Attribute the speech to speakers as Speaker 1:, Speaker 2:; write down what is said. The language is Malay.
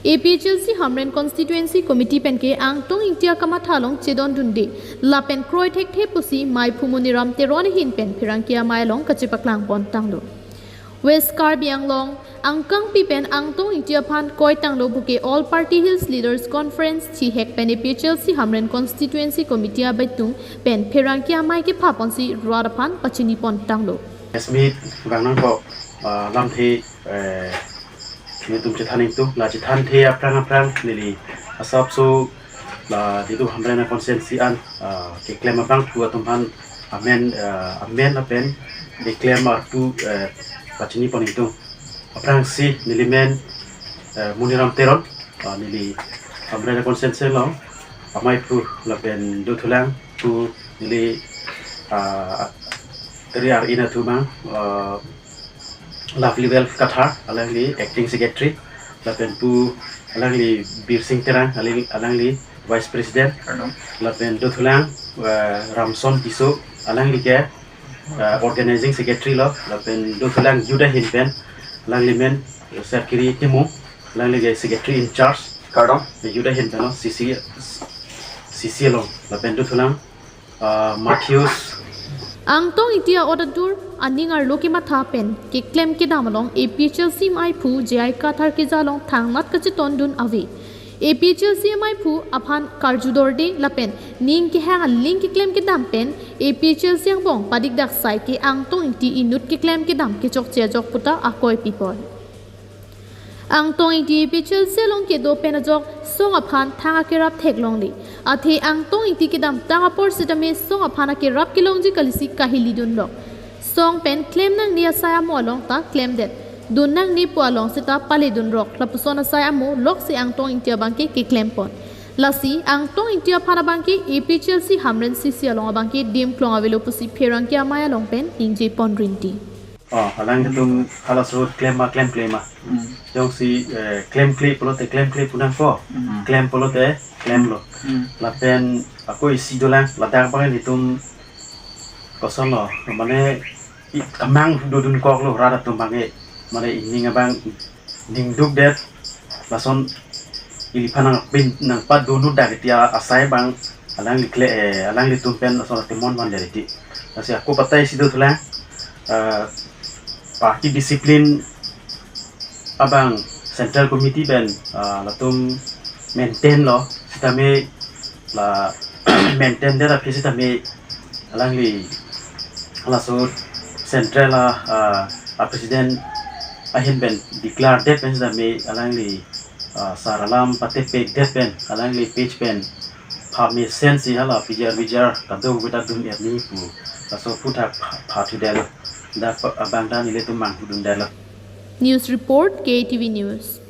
Speaker 1: APHLC Hamren Constituency Committee penke Angtong Intia kama thalong chedon dunde lapen kroi Thekthe pusi mai phumuniram teron hin pen phirankia mailong kachipaklang pon tanglo West Karbianglong Angkang pipen Angtong Intia phan koi tanglo buke All Party Hills Leaders Conference chi hek pen APHLC Hamren Constituency Committee baitung pen phirankia mai ke phaponsi radaphan pachini pon tanglo
Speaker 2: Smith gangnang ko lam thi ni tum che thaning tu la chi than the aprang nili asap so la di tu Hamren constituency an ke claim apang tu atum han amen la pen de claim ar tu pachini pon itu aprang si nili men muniram teron nili Hamren constituency lo amai pu la pen du thulang tu nili riar ina tu mang lovely well kathar alangli acting secretary lapen pu alangli bir singh terang alangli vice president lapen dothulang ramson tiso alangli ke organizing secretary lo lapen dothulang juda hinpen alangli men secretary timu alangli ke secretary in charge kadam juda hinpen lo cc lo lapen dothulang Matthews
Speaker 1: Angtong Intia Odadur aningar lokima thapen ke claim ke damalong APHLC mai phu jai kathar ke jalong thangmat ka chiton dun avi APHLC mai phu aphan karjudor de lapen ning ke hang link ke claim ke dam pen APHLC ang bong padik dak sai ke Angtong Inti inut ke claim ke dam ke chok che jok puta akoi people Angtong Inti APHLC long ke do pen jok song aphan thanga ke rap thek long li Athe Angtong Inti ke dam tanga por sitame song aphana ke rap ke long ji kalisi kahili dun lo song pen claim nang nia saya mo long ta claim det dun nang ni po long sita pale dun rok lapusona saya mo lok si Angtong Inti bangke ke claim pon lasi Angtong Inti phana bangke APHLC Hamren CC long bangke dim klong avelo pusi pherang kya maya long pen ingje pon rinti
Speaker 2: alang tum halas road claim jong si claim polote claim punang ko claim polote claim lo lapen aku isi dolang ladang pangen itum kosong lo mane kamang dudun kok lo rada tum bange mane ini ngabang ding duk det lason ili panang bin nang pad dunu dak dia asai bang alang likle alang litum pen lason temon man dari ti asi aku patai sido tulang party discipline abang central committee ben latum maintain lo sitame la maintain dera phi sitame alangli alasur central president ahin ben declare that ben sitame alangli saralam pate page that ben alangli page ben phami sense hala vijar kadu beta dun erni pu so puta party del da abang dan ile tumang dun del
Speaker 1: News report KTV News